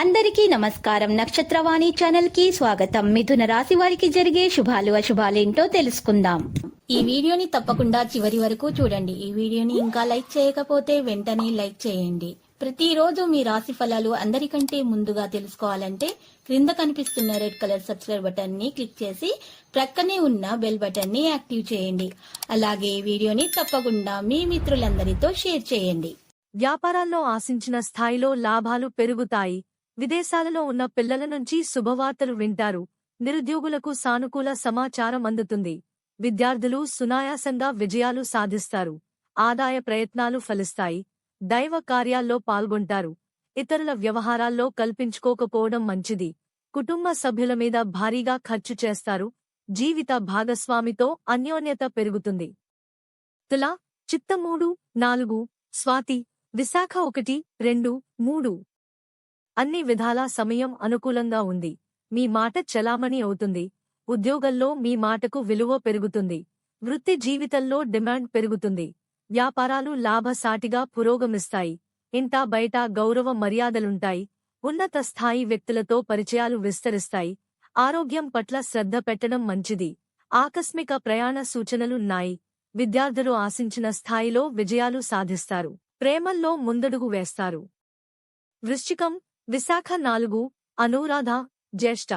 అందరికీ నమస్కారం. నక్షత్రవాణి ఛానల్ కి స్వాగతం. మిథున రాశి వారికి జరిగే శుభాలు అశుభాలేంటో తెలుసుకుందాం. ఈ వీడియోని తప్పకుండా చివరి వరకు చూడండి. ఈ వీడియోని ఇంకా లైక్ చేయకపోతే వెంటనే లైక్ చేయండి. ప్రతిరోజు మీ రాశి ఫలాలు అందరికంటే ముందుగా తెలుసుకోవాలంటే క్రింద కనిపిస్తున్న రెడ్ కలర్ సబ్స్క్రైబ్ బటన్ ని క్లిక్ చేసి ప్రక్కనే ఉన్న బెల్ బటన్ ని యాక్టివ్ చేయండి. అలాగే ఈ వీడియోని తప్పకుండా మీ మిత్రులందరితో షేర్ చేయండి. వ్యాపారాల్లో ఆశించిన స్థాయిలో లాభాలు పెరుగుతాయి. విదేశాలలో ఉన్న పిల్లల నుంచి శుభవార్తలు వింటారు. నిరుద్యోగులకు సానుకూల సమాచారం అందుతుంది. విద్యార్థులు సునాయాసంగా విజయాలు సాధిస్తారు. ఆదాయ ప్రయత్నాలు ఫలిస్తాయి. దైవ కార్యాల్లో పాల్గొంటారు. ఇతరుల వ్యవహారాల్లో కల్పించుకోకపోవడం మంచిది. కుటుంబ సభ్యుల మీద భారీగా ఖర్చు చేస్తారు. జీవిత భాగస్వామితో అన్యోన్యత పెరుగుతుంది. తుల, చిత్త 3, 4, స్వాతి, విశాఖ 1, 2, 3 అన్ని విధాలా సమయం అనుకూలంగా ఉంది. మీ మాట చలామణి అవుతుంది. ఉద్యోగంలో మీ మాటకు విలువ పెరుగుతుంది. వృత్తి జీవితంలో డిమాండ్ పెరుగుతుంది. వ్యాపారాలు లాభసాటిగా పురోగమిస్తాయి. ఇంటా బయట గౌరవ మర్యాదలుంటాయి. ఉన్నత స్థాయి వ్యక్తులతో పరిచయాలు విస్తరిస్తాయి. ఆరోగ్యం పట్ల శ్రద్ధ పెట్టడం మంచిది. ఆకస్మిక ప్రయాణ సూచనలున్నాయి. విద్యార్థులు ఆశించిన స్థాయిలో విజయాలు సాధిస్తారు. ప్రేమల్లో ముందడుగు వేస్తారు. వృశ్చికం, విశాఖ 4, అనురాధ, జ్యేష్ఠ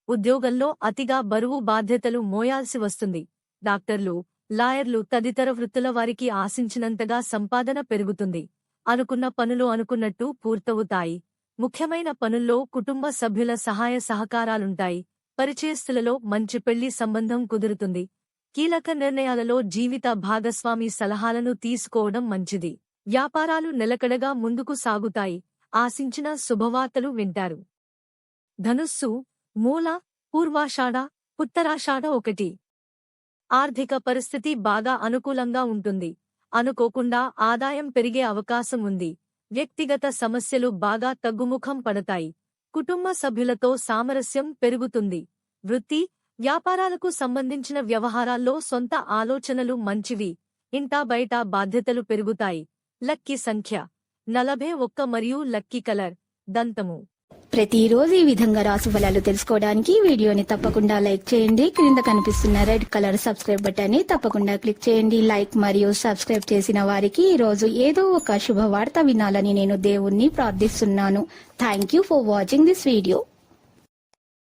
ఉద్యోగంలో అతిగా బరువు బాధ్యతలు మోయాల్సి వస్తుంది. డాక్టర్లు, లాయర్లు తదితర వృత్తుల వారికి ఆశించినంతగా సంపాదన పెరుగుతుంది. అనుకున్న పనులు అనుకున్నట్టు పూర్తవుతాయి. ముఖ్యమైన పనుల్లో కుటుంబ సభ్యుల సహాయ సహకారాలుంటాయి. పరిచయస్తులలో మంచి పెళ్లి సంబంధం కుదురుతుంది. కీలక నిర్ణయాలలో జీవిత భాగస్వామి సలహాలను తీసుకోవడం మంచిది. వ్యాపారాలు నిలకడగా ముందుకు సాగుతాయి. ఆశించిన శుభవార్తలు వింటారు. ధనుస్సు, మూల, పూర్వాషాఢ, ఉత్తరాషాఢ 1 ఆర్థిక పరిస్థితి బాగా అనుకూలంగా ఉంటుంది. అనుకోకుండా ఆదాయం పెరిగే అవకాశం ఉంది. వ్యక్తిగత సమస్యలు బాగా తగ్గుముఖం పడతాయి. కుటుంబ సభ్యులతో సామరస్యం పెరుగుతుంది. వృత్తి, వ్యాపారాలకు సంబంధించిన వ్యవహారాల్లో సొంత ఆలోచనలు మంచివి. ఇంటా బయట బాధ్యతలు పెరుగుతాయి. లక్కీ సంఖ్య 41 మరియు లక్కీ కలర్ దంతము. ప్రతిరోజు ఈ విధంగా రాశి ఫలాలు తెలుసుకోవడానికి వీడియోని తప్పకుండా లైక్ చేయండి. క్రింద కనిపిస్తున్న రెడ్ కలర్ సబ్స్క్రైబ్ బటన్ ని తప్పకుండా క్లిక్ చేయండి. లైక్ మరియు సబ్స్క్రైబ్ చేసిన వారికి ఈ రోజు ఏదో ఒక శుభవార్త వినాలని నేను దేవుణ్ణి ప్రార్థిస్తున్నాను. Thank you for watching this video.